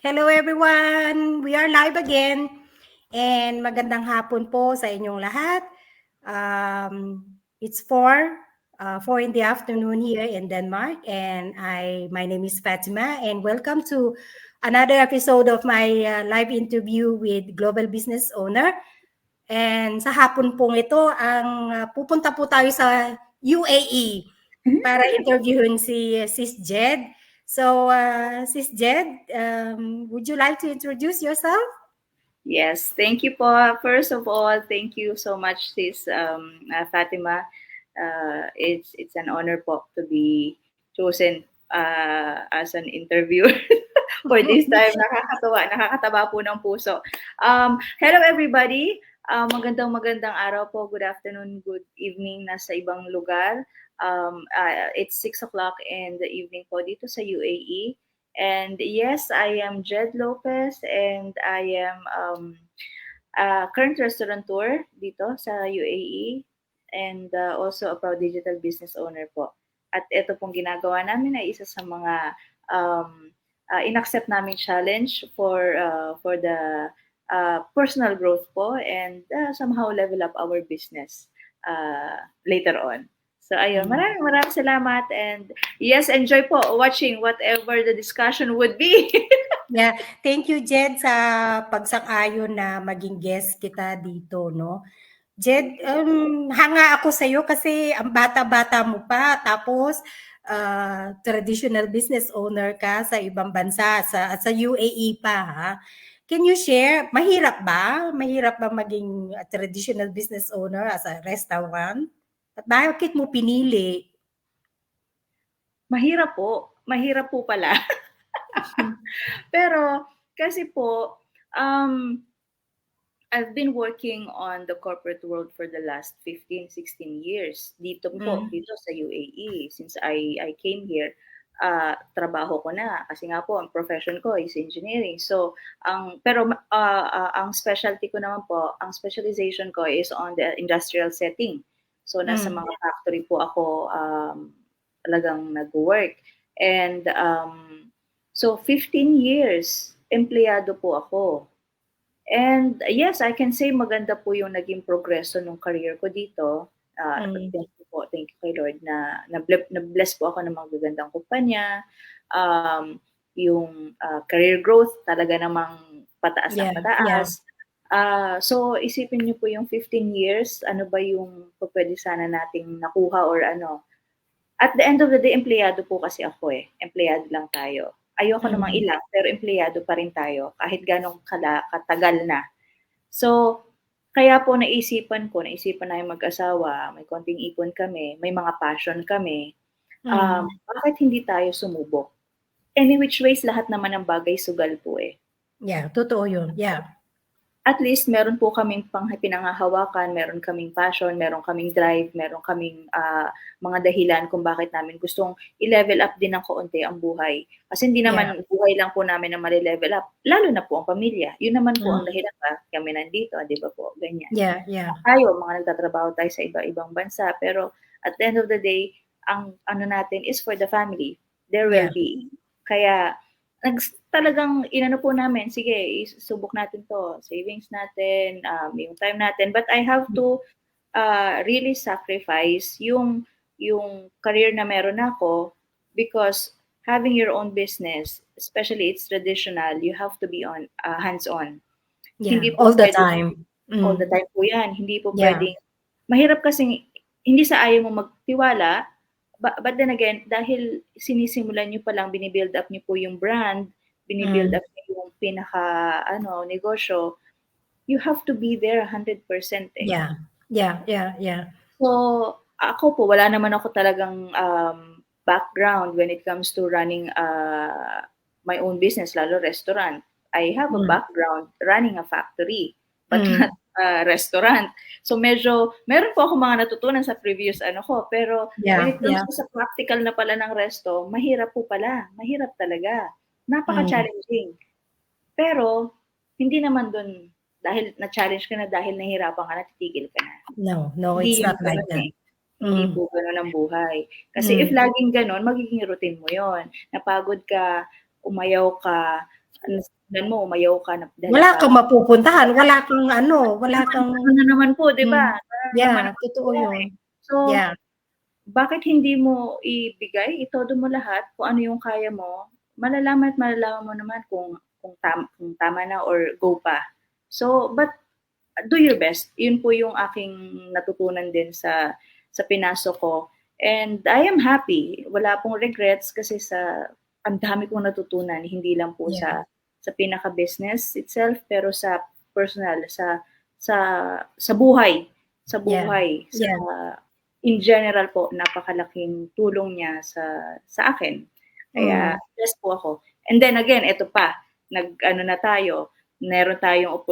Hello everyone! We are live again and magandang hapon po sa inyong lahat. It's 4 in the afternoon here in Denmark and my name is Fatima and welcome to another episode of my live interview with Global Business Owner. And sa hapon pong ito, pupunta po tayo sa UAE para interviewin si Sis Jed. So, Sis Jed, would you like to introduce yourself? Yes, thank you po. First of all, thank you so much, Sis Fatima. It's an honor po to be chosen as an interviewer for this time. Nakakataba po ng puso. Hello everybody. Magandang araw po. Good afternoon, good evening nasa ibang lugar. It's 6 o'clock in the evening po dito sa UAE. And yes, I am Jed Lopez and I am a current restaurateur dito sa UAE and also a proud digital business owner po. At ito pong ginagawa namin ay isa sa mga inaccept namin challenge for the personal growth po and somehow level up our business later on. So ayun, maraming salamat and yes, enjoy po watching whatever the discussion would be. Yeah, thank you Jed sa pagsang-ayon na maging guest kita dito, no? Jed, hanga ako sa iyo kasi ang bata-bata mo pa tapos traditional business owner ka sa ibang bansa sa UAE pa ha. Can you share, mahirap ba? Mahirap ba maging traditional business owner as a restaurant? At bakit mo pinili? Mahirap po pala. Pero kasi po I've been working on the corporate world for the last 15, 16 years. Dito sa UAE. Since I came here, trabaho ko na. Kasi nga po, ang profession ko is engineering. So, ang specialty ko naman po, ang specialization ko is on the industrial setting. So, nasa mga factory po ako talagang nag-work. And so, 15 years, empleyado po ako. And yes, I can say maganda po yung naging progreso ng career ko dito. Thank you kay Lord na-bless po ako ng mga magagandang kumpanya. Yung career growth talaga namang pataas ng pataas. So isipin niyo po yung 15 years, ano ba yung pwede sana nating nakuha or ano. At the end of the day, empleyado po kasi ako Empleyado lang tayo. Ayoko namang ilang, pero empleyado pa rin tayo kahit ganong katagal na. So, kaya po naisipan namin mag-asawa, may konting ipon kami, may mga passion kami. Bakit hindi tayo sumubok? Any which ways, lahat naman ng bagay sugal po Yeah, totoo yun. Yeah. At least meron po kaming pinanghahawakan, meron kaming passion, meron kaming drive, meron kaming mga dahilan kung bakit namin gustong i-level up din ng kaunti ang buhay. Kasi hindi naman buhay lang po namin na mali-level up, lalo na po ang pamilya. Yun naman po ang dahilan kami nandito, di ba po? Ganyan. Tayo, mga nagtatrabaho tayo sa iba-ibang bansa, pero at the end of the day, ang ano natin is for the family, their well-being. Kaya talagang inano po namin, sige, subok natin to, savings natin, yung time natin. But I have to really sacrifice yung career na meron ako because having your own business, especially it's traditional, you have to be on hands-on. Yeah, all the time. All the time po yan. Hindi po pwedeng, mahirap kasi, hindi sa ayaw mo magtiwala, but then again, dahil sinisimulan nyo pa lang, binibuild up nyo po yung brand, binibuild up nyo yung negosyo, you have to be there 100%. Yeah. So, ako po, wala naman ako talagang background when it comes to running my own business, lalo restaurant. I have a background running a factory, but not restaurant. So medyo, meron po ako mga natutunan sa previous pero when it comes sa practical na pala ng resto, mahirap po pala. Mahirap talaga. Napaka-challenging. Pero, hindi naman dun, dahil na-challenge ka na, dahil nahihirapan ka na, titigil ka na. No, it's not like that. Hindi po ganun ang buhay. Kasi if laging ganun, magiging routine mo yon. Napagod ka, umayaw ka, Simulan mo, umayaw ka na dahil Wala kang napagod. mapupuntahan, wala kang ano, wala kang Ano na naman po, 'di ba? Nararamdaman yeah, naman po totoo yan, eh. 'yun. So, Yeah, bakit hindi mo ibigay, itodo mo lahat kung ano yung kaya mo, malalaman at malalaman mo naman kung tama na or go pa. So, but do your best. Yun po yung aking natutunan din sa pinasok ko. And I am happy. Wala pong regrets kasi ang dami kong natutunan, hindi lang po yeah, sa pinaka-business itself, pero sa personal, sa sa buhay, sa yeah, buhay, sa yeah. in general po, napakalaking tulong niya sa akin. Kaya Mm, blessed po ako. And then again, eto pa, nag-ano na tayo, meron tayong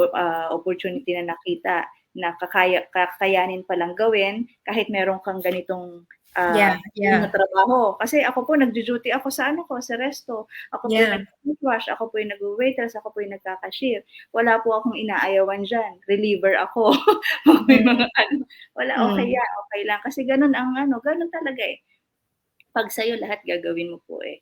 opportunity na nakita na kakayanin palang gawin kahit meron kang ganitong, yeah, na yeah, trabaho. Kasi ako po nagdu-duty ako sa ano ko, sa resto. Ako po yung yeah. nagwa-wash, ako po yung nagwa-waitress, ako po yung nagka-cashier. Wala po akong inaayawan diyan, reliever ako. May Mm, mga ano, wala, okey mm. yan, okey lang. Kasi gano'n ang ano, gano'n talaga, eh. 'Pag sa'yo lahat gagawin mo po, eh.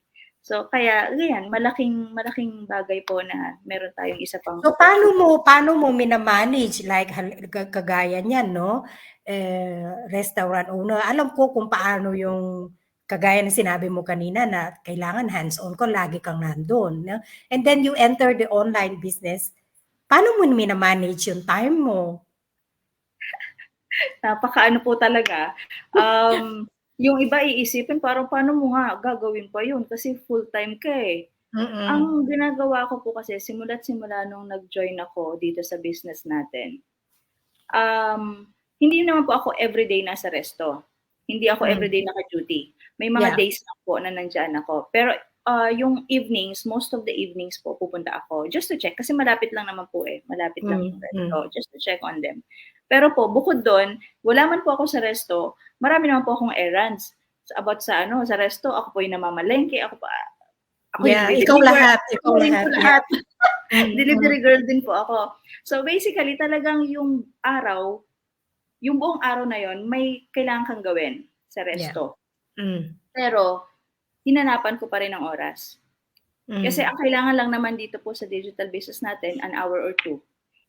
So, kaya ayan, malaking malaking bagay po na meron tayong isa pang So opportunity. paano mo mina-manage like kagaya niyan 'no, restaurant owner. Alam ko kung paano yung kagaya ng sinabi mo kanina na kailangan hands-on ko, lagi kang nandun 'no, and then you enter the online business. Paano mo mina-manage yung time mo? Napakaano po talaga, yung iba iisipin parang paano mo nga gagawin pa yun kasi full-time ka, eh. Mm, Ang ginagawa ko po kasi simula't simula nung nag-join ako dito sa business natin, hindi naman po ako everyday nasa resto. Hindi ako hmm, everyday naka-duty. May mga yeah, days lang po na nandiyan ako. Pero, yung evenings, most of the evenings po pupunta ako just to check kasi malapit lang naman po, eh, malapit lang yung hmm. resto, just to check on them. Pero po bukod dun, wala man po ako sa resto, marami naman po akong errands sa ano, sa resto ako po yung namamalengke, ako yung Yeah, nagde-deliver, ikaw ako rin po lahat, yeah. lahat. Mm, Delivery girl din po ako. So, basically talagang yung buong araw na yun may kailangan kang gawin sa yeah, resto. hmm, Pero hinanapan ko pa rin ang oras. Kasi hmm, ang kailangan lang naman dito po sa digital business natin, an hour or two.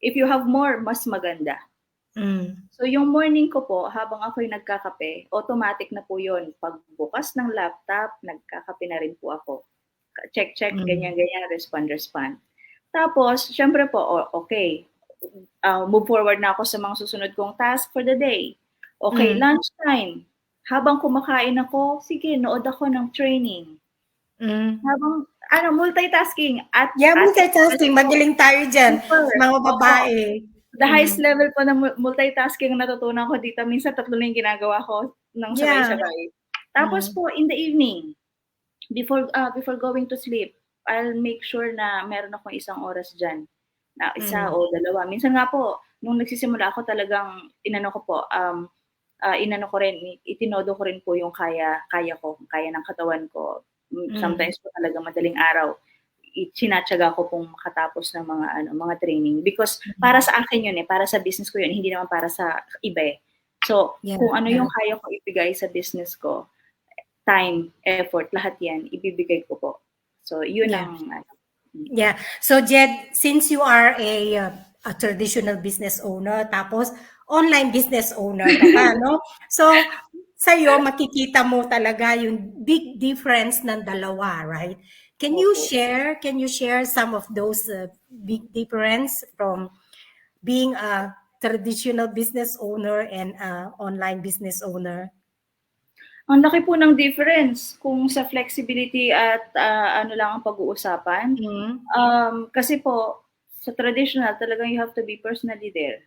If you have more, mas maganda. hmm, So yung morning ko po, habang ako'y nagkakape, automatic na po yun. Pagbukas ng laptop, nagkakape na rin po ako. Check-check, hmm, ganyan-ganyan, respond-respond. Tapos, syempre po, okey, move forward na ako sa mga susunod kong task for the day. Okay, hmm, lunchtime, habang kumakain ako, sige nood ako ng training. hmm. Habang ano, multitasking at Yeah, as multitasking, po, magaling tayo diyan, super, mga opo. babae. The highest Hmm, level po ng multitasking ang natutunan ko dito, minsan 3 na yung ginagawa ko ng yeah, sabay-sabay. Tapos hmm, po in the evening, before going to sleep, I'll make sure na meron akong isang oras diyan, na isa hmm, o dalawa. Minsan nga po nung nagsisimula ako talagang inano ko po, inano ko rin, itinodo ko rin po yung kaya kaya ko, kaya ng katawan ko. hmm, Sometimes po talaga madaling araw, tinatiyaga ko pong makatapos ng mga ano, mga training because para hmm. sa akin yun, eh, para sa business ko yun, hindi naman para sa iba, eh. So, Yeah, kung ano yeah, yung kaya ko ibigay sa business ko, time, effort, lahat yan ibibigay ko po. So, yun yeah, ang ano, yeah. So Jed, since you are a traditional business owner tapos online business owner ka pa 'no? So, sa'yo makikita mo talaga yung big difference ng dalawa, right? opo. Can you share some of those, big difference from being a traditional business owner and a online business owner? Ang laki po ng difference kung sa flexibility at, ano lang ang pag-uusapan. Mm, Kasi po sa traditional talagang you have to be personally there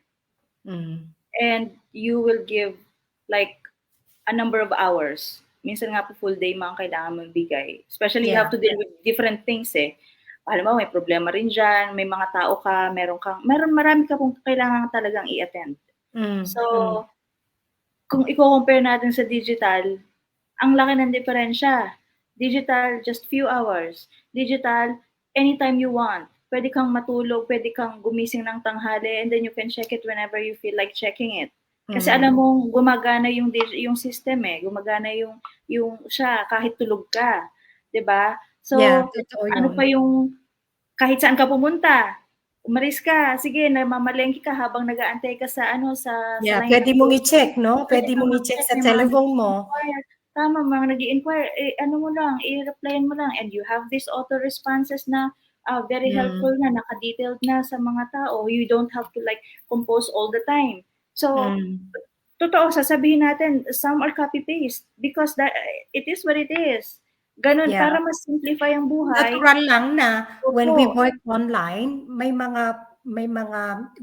mm. and you will give like a number of hours. Minsan nga po full day mga kailangan mong bigay. Especially you Yeah, have to deal with different things, eh. Alam mo may problema rin diyan, may mga tao ka, marami ka pong kailangan talagang i-attend. mm, So, mm. kung iko-compare natin sa digital, ang laki ng diferensya. Digital, just few hours. Digital, anytime you want. Pwede kang matulog, pwede kang gumising ng tanghali, and then you can check it whenever you feel like checking it. Kasi alam Mm. mong gumagana yung system, eh, gumagana yung siya kahit tulog ka, 'di ba? Yeah, So, totoo ano pa yun. kahit saan ka pumunta, umalis ka, sige, namamalengke ka habang nag-aantay ka sa sa Yeah, line pwede ng mong grocery. i-check, no? Pwede Pwede kang mong i-check mag-check, sa may mga telephone mo. nag-i-inquire. Tama, mga nag-i-inquire, ano mo lang, i-replyan mo lang. And you have these auto responses na very helpful na, naka-detailed na sa mga tao. You don't have to like compose all the time. So, totoo, sasabihin natin, some are copy-paste because it is what it is. Ganun, Yeah. para mas simplify ang buhay. Natural lang na when we Opo. work online, may mga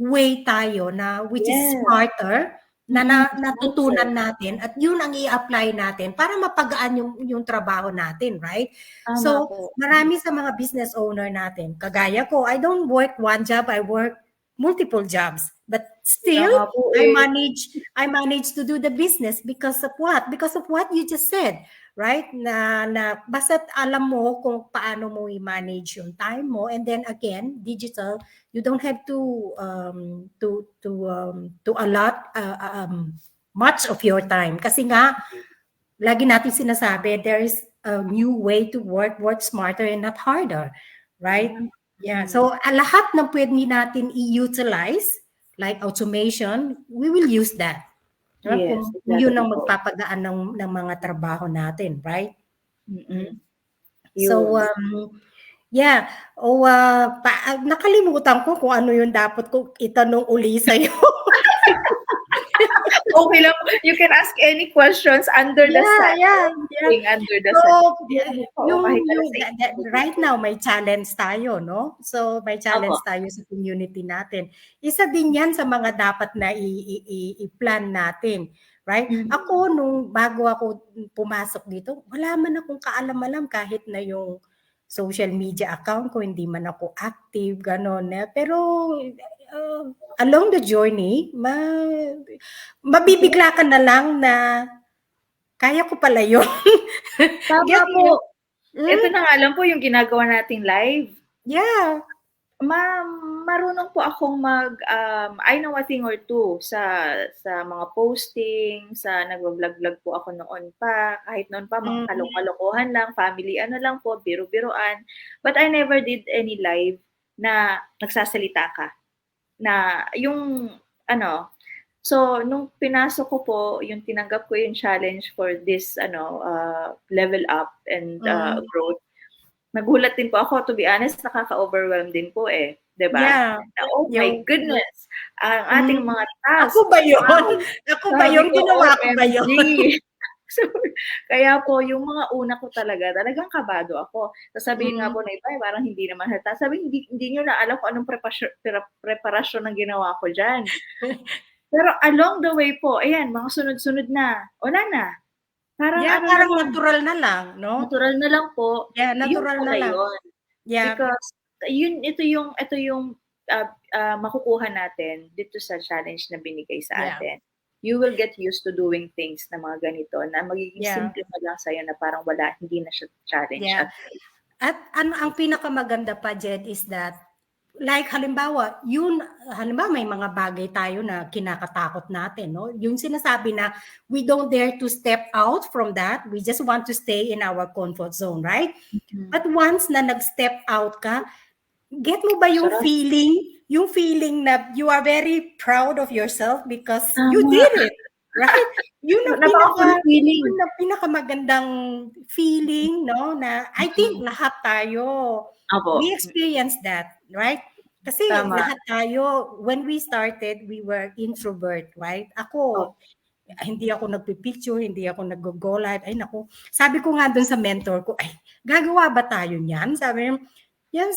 way tayo na which is Yes. smarter na Mm-mm, natutunan smarter. natin at yun ang i-apply natin para mapagaan yung trabaho natin, right? Tama So, po. marami sa mga business owner natin, kagaya ko, I don't work one job, I work multiple jobs. But still, Tama po I eh. manage to do the business because of what? Because of what you just said, right? Na basta't alam mo kung paano mo i-manage yung time mo, and then again, digital, you don't have to allot much of your time kasi nga lagi natin sinasabi there is a new way to work smarter and not harder, right? Yeah. So lahat ng pwede natin i-utilize like automation, we will use that. Yes, Kung yun ang exactly po. magpapagaan ng mga trabaho natin, right? So, yeah. Nakalimutan ko kung ano yung dapat ko itanong uli sa'yo. Okay lang. You can ask any questions under the sun. Under the sun. Right now, may challenge tayo, no? So, may challenge tayo sa community natin. Isa din yan sa mga dapat na i-plan natin. Right? Ako, bago ako pumasok dito, wala man akong kaalam-alam kahit na yung social media account ko, hindi man ako active, gano'n. Pero along the journey, mabibigla ka na lang na kaya ko pala yun. Tama po. Ito na nga lang po yung ginagawa nating live. Yeah. Marunong po akong I know a thing or two sa mga posting, sa nagba-vlog po ako noon pa. Kahit noon pa, mga kalok-kalokohan lang, family lang po, biro-biroan. But I never did any live na nagsasalita ka. Na yung so nung pinasok ko po, yung tinanggap ko yung challenge for this level up and growth. Nagulat din po ako, to be honest, nakaka-overwhelm din po eh. 'Di ba? Yeah. Oh my goodness. Ang ating mga tasks. Ako ba yun? Ako ba yun? Ginawa ko ba yun? So, kaya po, yung mga una ko talagang kabado ako. Sasabihin nga po na iba, parang hindi naman halata. Sabi, hindi nyo na alam kung anong preparasyon ang ginawa ko dyan. Pero along the way po, ayan, mga sunod-sunod na, wala na. Parang natural na lang, no? Natural na lang po. Yeah, natural na lang. Yun. Yeah. Because ito yung makukuha natin dito sa challenge na binigay sa atin. You will get used to doing things na mga ganito na magiging simple na lang sa'yo na parang hindi na siya challenge. Yeah. At ang pinakamaganda pa, Jed, is that like halimbawa may mga bagay tayo na kinakatakot natin, no? Yung sinasabi na we don't dare to step out from that, we just want to stay in our comfort zone, right? But once na nag-step out ka, get mo ba yung feeling na you are very proud of yourself because you did it, right? Yun ang pinakamagandang feeling, no? Na I think lahat tayo, we experience that, right? Kasi lahat tayo, when we started, we were introvert, right? Ako, hindi ako nagpipicture, hindi ako nag-go live. Ay naku, sabi ko nga dun sa mentor ko, ay, gagawa ba tayo niyan? Sabi niya, yan,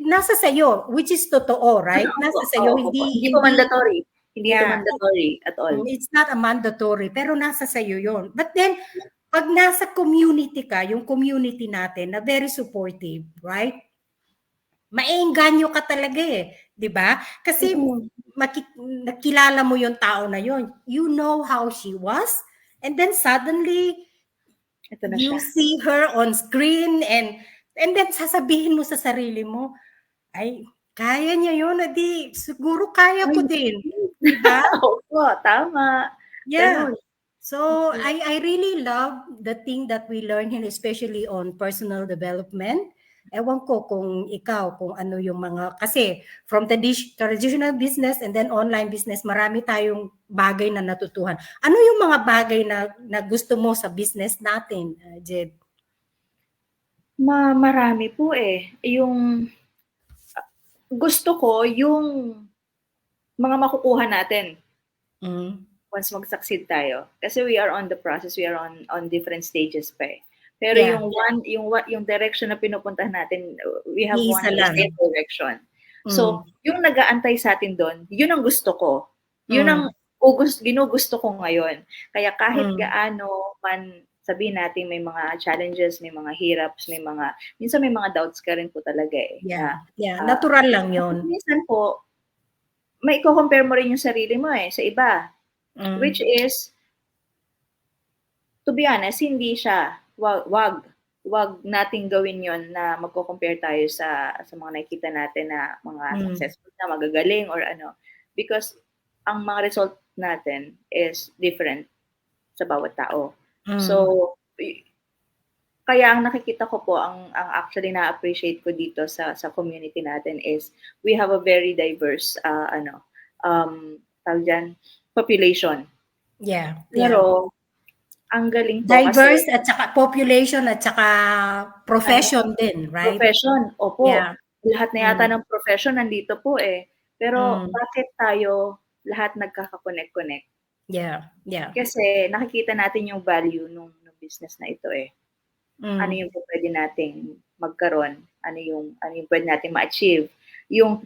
nasa sayo, which is totoo, right? Nasa sayo, hindi po mandatory. Hindi ito mandatory at all. It's not a mandatory, pero nasa sayo yun. But then, pag nasa community ka, yung community natin na very supportive, right? Maiengganyo ka talaga eh, 'di ba? Kasi nakilala mo yung tao na yun. You know how she was, and then suddenly you see her on screen and then sasabihin mo sa sarili mo, ay, kaya niya yun, edi siguro kaya ko din. 'Di ba? Opo, tama. Yeah. So, I really love the thing that we learn here, especially on personal development. Ewan ko kung ikaw, kung ano yung mga, kasi from traditional business and then online business, marami tayong bagay na natutuhan. Ano yung mga bagay na gusto mo sa business natin, Jed? Marami po eh. Yung gusto ko, yung mga makukuha natin Mm. once mag-succeed tayo. Kasi we are on the process, we are on different stages pa eh. Pero Yeah. yung direction na pinupuntahan natin, we have one Iisa lang. same direction. So, Mm. yung nag-aantay sa atin doon, yun ang gusto ko. Yun ang ginugusto ko ngayon. Kaya kahit gaano man sabihin natin may mga challenges, may mga hiraps, minsan may mga doubts ka rin po talaga eh. Yeah, yeah. Na, Natural lang yun. minsan po, may i-compare mo rin yung sarili mo eh, sa iba. Which is, to be honest, hindi siya, wag nating gawin yon na magko-compare tayo sa mga nakikita natin na mga successful na magagaling or ano. Because ang mga result natin is different sa bawat tao. So, kaya ang nakikita ko po, ang actually na-appreciate ko dito sa community natin is we have a very diverse population. Yeah. Pero ang galing po diverse kasi at saka population at saka profession din, right? Profession, opo. Yeah. Lahat na yata ng profession nandito po eh. Pero bakit tayo lahat nagkaka-connect-connect? Yeah, yeah. Kasi nakikita natin yung value nung business na ito eh. Ano yung pwede nating magkaroon? Ano yung pwede nating ma-achieve? Yung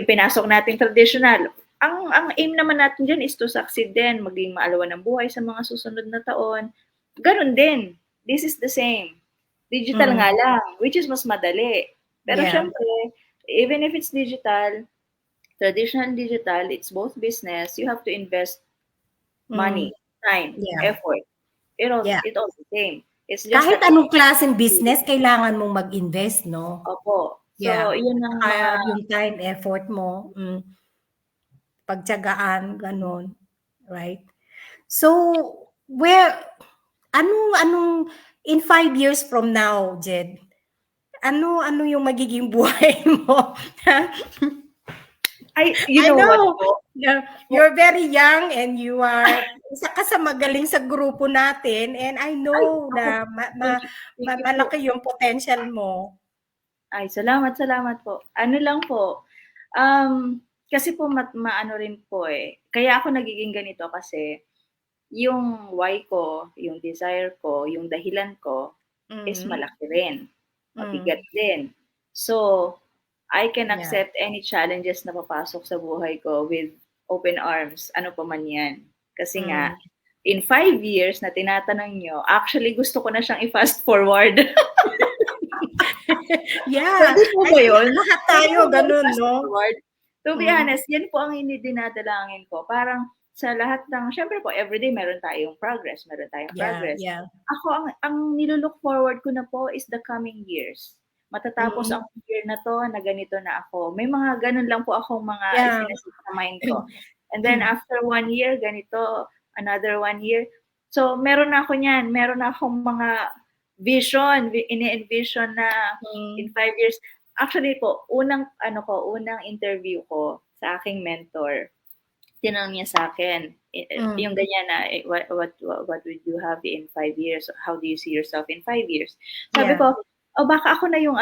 pinasok nating traditional. Ang aim naman natin diyan is to succeed din, maging maalawan ng buhay sa mga susunod na taon. Ganun din. This is the same. Digital nga lang, which is mas madali. Pero syempre, even if it's digital, traditional and digital, it's both business. You have to invest money, time, effort. It all the same. It's just kahit anong klaseng business, kailangan mong mag-invest, no? Opo. So, yun ang yung time, effort mo, pagtiyagaan, ganun. Right? So, anong, in 5 years from now, Jed, ano yung magiging buhay mo? You know what po? You're very young and you are isa ka sa magaling sa grupo natin and I know na malaki yung potential mo. Ay, salamat po. Ano lang po, kasi po maano rin po eh. Kaya ako nagiging ganito kasi yung why ko, yung desire ko, yung dahilan ko is malaki rin. Mabigat din. So, I can accept any challenges na papasok sa buhay ko with open arms, ano pa man yan. Kasi nga, in 5 years na tinatanong nyo, actually gusto ko na siyang i-fast forward. Yeah. Pwede po ba yun? Lahat tayo ganun, no? To be honest, yan po ang dinadalangin ko. Parang sa lahat ng, syempre po, everyday meron tayong progress. Yeah. Ako, ang nilulook forward ko na po is the coming years. Matatapos ang year na to, na ganito na ako. May mga ganun lang po akong mga isinisip sa mind ko. And then after 1 year, ganito, another 1 year. So, meron na ako niyan. Meron na akong mga vision, ini-envision na in 5 years. Actually po, unang interview ko sa aking mentor, tinanong niya sa akin, yung ganyan na, what would you have in 5 years? How do you see yourself in 5 years? Sabi ko, baka ako na yung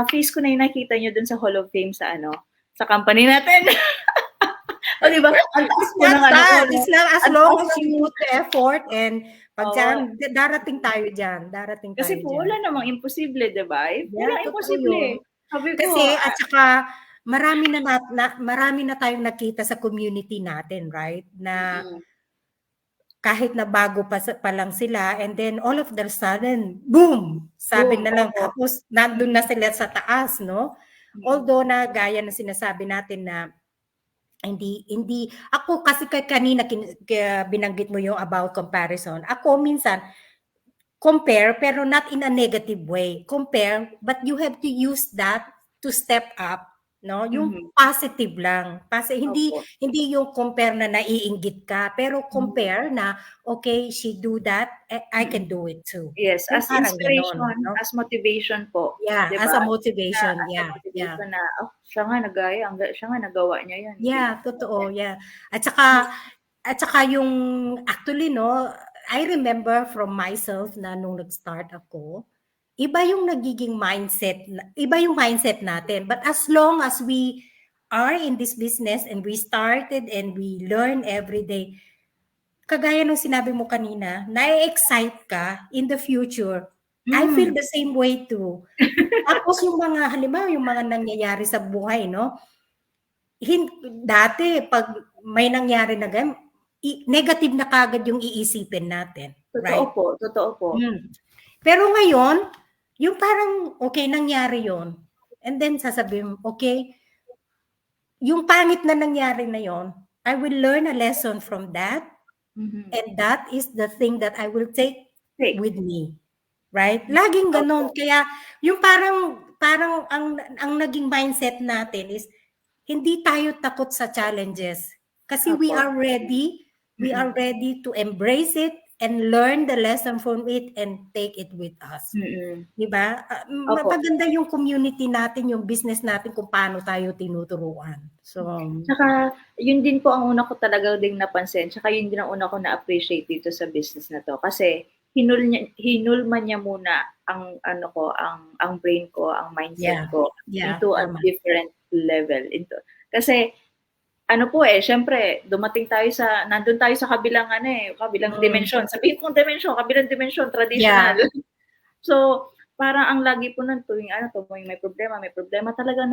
face ko na yung nakita nyo dun sa Hall of Fame sa company natin. O diba? It's not as long as you put the effort and darating tayo dyan. Kasi po, wala namang imposible, diba? Wala imposible. Sabi ko, kasi at saka marami na tayong nakita sa community natin, right? Na kahit na bago pa lang sila and then all of the sudden, boom! Sabi na lang, tapos nandun na sila sa taas, no? Although na gaya na sinasabi natin na hindi ako kasi kanina binanggit mo yung about comparison. Ako minsan compare pero not in a negative way. Compare but you have to use that to step up, no? Yung positive lang. Kasi hindi Opo. hindi yung compare na naiinggit ka, pero Mm. compare na, okay, she do that, I can Mm. do it too. Yes, Yung as parang gano'n, inspiration, no? as motivation po, Yeah, 'di as ba? a Na motivation, as a yeah, yeah. motivation na, "Oh, siya nga nagaya, siya nga nagawa niya 'yun, hindi Yeah, lang ako." totoo, yeah. At saka yung actually 'no, I remember from myself na nung nag-start ako, iba yung mindset natin. But as long as we are in this business and we started and we learn every day, kagaya nung sinabi mo kanina, na-e-excite ka in the future. I feel Mm. the same way too. Tapos yung mga halimbawa yung mga nangyayari sa buhay 'no, dati 'pag may nangyari na ganun, negative na kaagad yung iisipin natin, Totoo right? po, totoo po. Pero ngayon, yung parang, okay, nangyari yon, and then sasabihin mo, okay, yung pangit na nangyari na yon, I will learn a lesson from that, Mhm. and that is the thing that I will take Take. with me, right? Laging gano'n. Opo. Kaya yung parang ang naging mindset natin is hindi tayo takot sa challenges kasi Opo. we are Mm. ready to embrace it and learn the lesson from it and take it with us. Mm. 'Di ba? Opo. Maganda yung community natin, yung business natin kung paano tayo tinuturuan. So, Tsaka yun din po ang una ko talaga ding napansin, tsaka yun din ang una ko na-appreciate dito sa business na 'to. Kasi hinulma niya muna ang ano ko, ang brain ko, ang mindset yeah. ko Yeah, into a tama. different level, kasi ano po, siyempre dumating tayo nandun tayo sa kabilang kabilang dimensyon. Sabihin kong dimensyon, kabilang dimensyon, Yeah. traditional. So, parang ang lagi po nun tuwing may problema talagang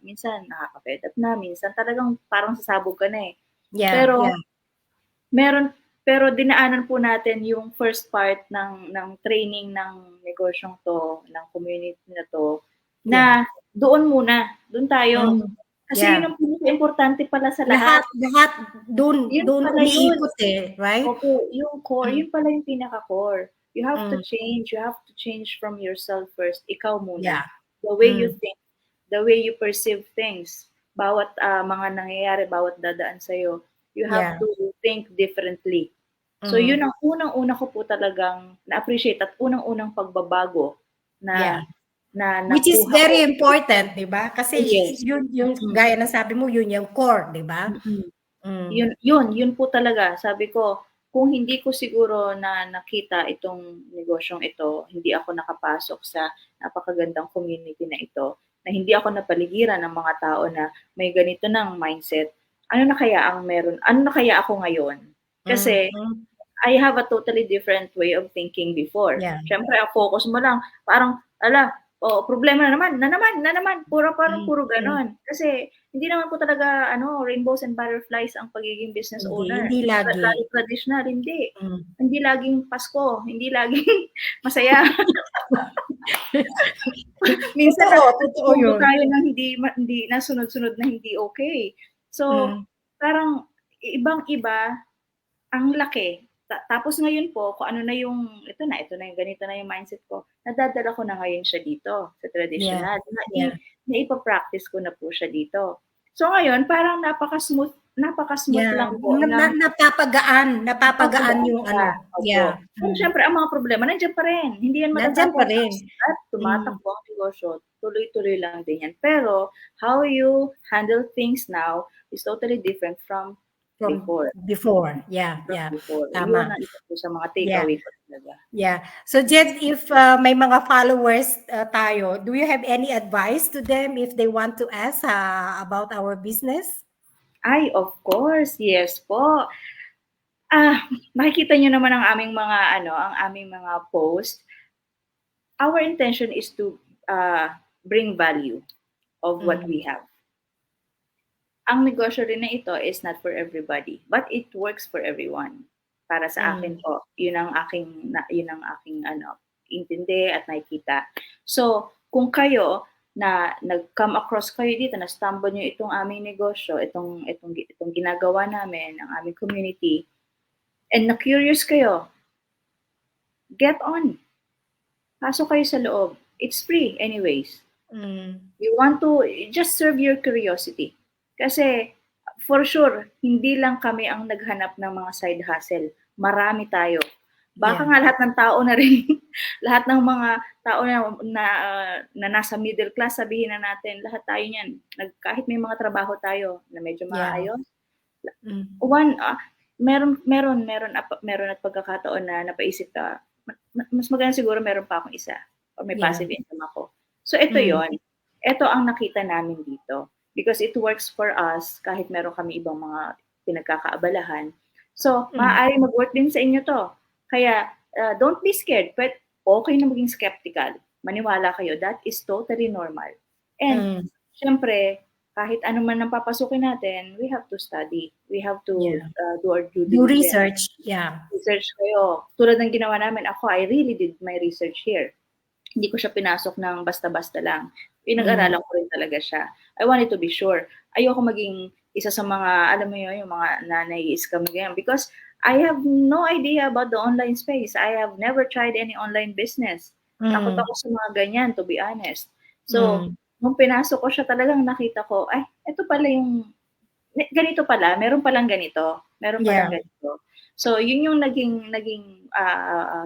minsan nakaka-fed up na, minsan talagang parang sasabog ka na, eh. Yeah, Pero yeah. pero dinaanan po natin yung first part ng training ng negosyong 'to, ng community na 'to, na Yeah. doon tayo. Kasi Yeah. yun ang pinakaimportante pala sa lahat. Lahat Yun dun pala yun. umiikot, eh, right? Opo, yung core, Mm, yun pala yung pinaka-core. mm, You have to change from yourself first, ikaw muna. yeah. The way you Mm, think, the way you perceive things, bawat mga nangyayari, bawat dadaan sa'yo, you have yeah. to think differently. So yun Mhm, ang unang-una ko po talagang na-appreciate at unang-unang pagbabago yeah. na na Which is nakuha very ko. important, 'di ba? Kasi Yes. yun yung Mm, gaya ng sabi mo, yun yung core, 'di ba? mm. Mm, Yun po talaga. Sabi ko, kung hindi ko siguro na nakita itong negosyong ito, hindi ako nakapasok sa napakagandang community na ito, na hindi ako napaligiran ng mga tao na may ganito ng mindset, ano na kaya ako ngayon? Kasi mhm, I have a totally different way of thinking before. yeah. Siyempre ang focus mo lang parang, problema na naman, parang Mm, puro hmm. gano'n. Kasi hindi naman po talaga rainbows and butterflies ang pagiging business owner. Hindi lagi. Laging traditional, hindi. Hmm. Hindi laging Pasko, hindi laging masaya. Minsan Totoo natututo yun. tayo ng hindi nasunod-sunod na hindi okey. So, Hmm, parang ibang-iba ang laki. Tapos ngayon po kung ano na yung ito na yung ganito na yung mindset ko, nadadala ko na ngayon siya dito sa yeah, traditional, yeah. naipa-practice ko na po siya dito. So ngayon parang napaka-smooth Yeah, lang po ng napapagaan napapagaan yung siya, ano, yeah. opo. Pero siyempre ang mga problema nandiyan pa rin, hindi yan Nandiyan pa matatapos rin. at Hmm, tumatakbo ang negosyo, tuloy-tuloy lang din yan. Pero how you handle things now is totally different from from before. before. Yeah, yeah. Yun Tama. ang isa po sa mga Yeah, takeaway ko talaga. yeah. So Jed, if may mga followers tayo, do you have any advice to them if they want to ask about our business? Ay, of course, yes po. Makikita niyo naman ang aming mga post. Our intention is to bring value of what Mm, we have. Ang negosyo rin na ito is not for everybody, but it works for everyone. Para sa akin mm, po, yun ang aking intindi at nakikita. So, kung kayo na nag-come across kayo dito, na stumble niyo itong aming negosyo, itong ginagawa namin, ang aming community, and na curious kayo, get on. Pasok kayo sa loob. It's free anyways. You want to just serve your curiosity. Kasi for sure, hindi lang kami ang naghanap ng mga side hustle. Marami tayo. Baka nga lahat ng tao na rin, lahat ng mga tao na nasa middle class, sabihin na natin, lahat tayo niyan. Kahit may mga trabaho tayo na medyo maayos, meron at pagkakataon na napaisip ka, mas maganda siguro meron pa akong isa or may passive income ako. So ito yon. Ito ang nakita namin dito because it works for us kahit meron kami ibang mga pinagkakaabalahan. So, maaari mag-work din sa inyo to. Kaya, don't be scared, but okay na maging skeptical. Maniwala kayo, that is totally normal. And, syempre, kahit ano man ang papasukin natin, we have to study. We have to do our due diligence. Do research, Research kayo. Tulad ng ginawa namin, I really did my research here. Hindi ko siya pinasok ng basta-basta lang. Pinag-aralan ko rin talaga siya. I wanted to be sure. Ayoko maging isa sa mga, alam mo yun, yung mga nanay-scam ganyan. Because I have no idea about the online space. I have never tried any online business. Takot ako sa mga ganyan, to be honest. So, nung pinasok ko siya, talagang nakita ko, ay, ito pala yung, ganito pala, meron palang ganito. Meron palang ganito. So, yun yung naging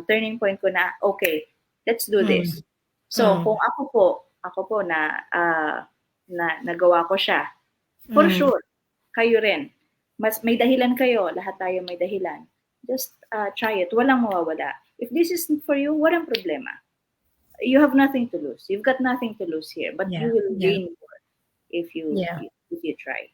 turning point ko na, okay, let's do this. So, kung ako po na nagawa ko siya, for sure, kayo rin. May dahilan kayo, lahat tayo may dahilan. Just try it, walang mawawala. If this isn't for you, walang problema. You have nothing to lose. You've got nothing to lose here, but you will gain more if you try.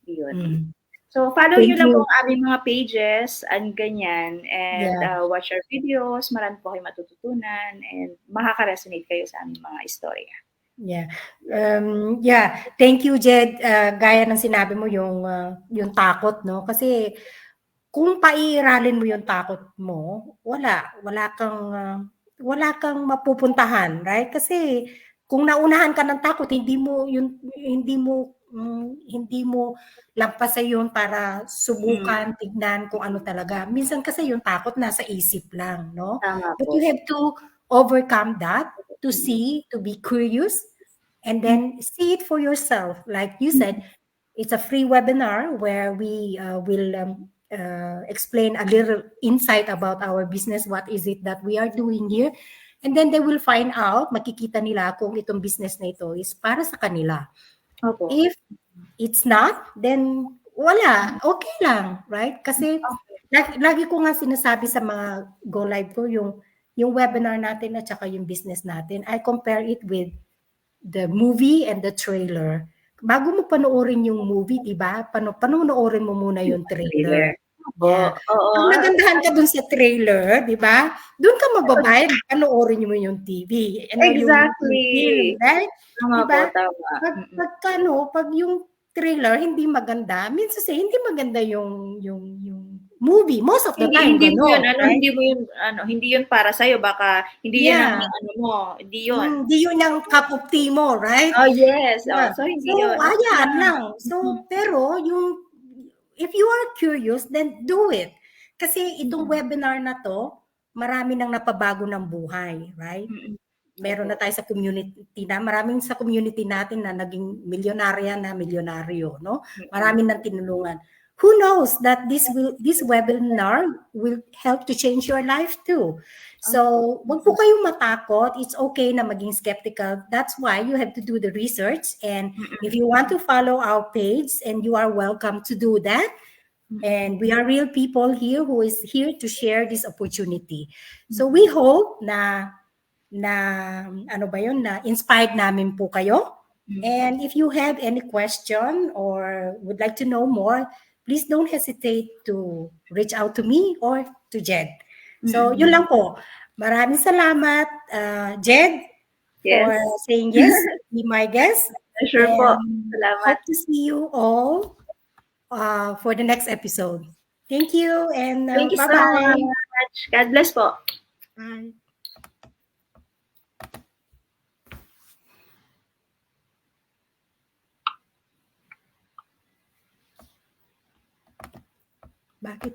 Yun. So, follow nyo lang po ang aming mga pages and ganyan and watch our videos. Marami po kayo matututunan and makaka-resonate kayo sa aming mga istorya. Thank you, Jed. Gaya ng sinabi mo yung takot, no? Kasi kung paiiralin mo yung takot mo, wala kang mapupuntahan, right? Kasi kung naunahan ka ng takot, hindi mo lampasan yun para subukan, tignan kung ano talaga. Minsan kasi yung takot nasa isip lang, no? Tama But po. you have to overcome that, to see, to be curious, and then see it for yourself. Like you said, it's a free webinar where we will explain a little insight about our business, what is it that we are doing here, and then they will find out, makikita nila kung itong business na ito is para sa kanila. Opo. If it's not, then wala, okay lang, right? Kasi lagi ko nga sinasabi sa mga Go Live ko, yung webinar natin at saka yung business natin, I compare it with the movie and the trailer. Bago mo panoorin yung movie, diba? Panoorin mo muna yung trailer. Kung nagandahan ka dun sa trailer, diba? Dun ka magbabayad, panoorin mo yung TV. Exactly. Yung film, right? Tama diba? po, tama. Pag yung trailer hindi maganda, means to say, hindi maganda yung movie. Most of the time, hindi mo yun, right? hindi yun para sa'yo. Baka hindi yun ang mo. Hindi yun. Hindi yun ang cup of tea mo, right? Oh, yes. So, hindi yun. Ayan lang. So, pero if you are curious, then do it. Kasi itong webinar na to, marami nang napabago ng buhay, right? Meron na tayo sa community na, maraming sa community natin na naging milyonaryo, no? Marami nang tinulungan. Who knows that this webinar will help to change your life too. So, wag po kayong matakot. It's okay na maging skeptical. That's why you have to do the research. And if you want to follow our page, and you are welcome to do that. And we are real people here who is here to share this opportunity. So, we hope na inspired namin po kayo. And if you have any question or would like to know more, please don't hesitate to reach out to me or to Jed. So, yun lang po. Maraming salamat, Jed, for saying yes, be my guest. Sure po. Salamat. Hope to see you all for the next episode. Thank you and thank you bye-bye. so much. God bless po. Bye. Bakit?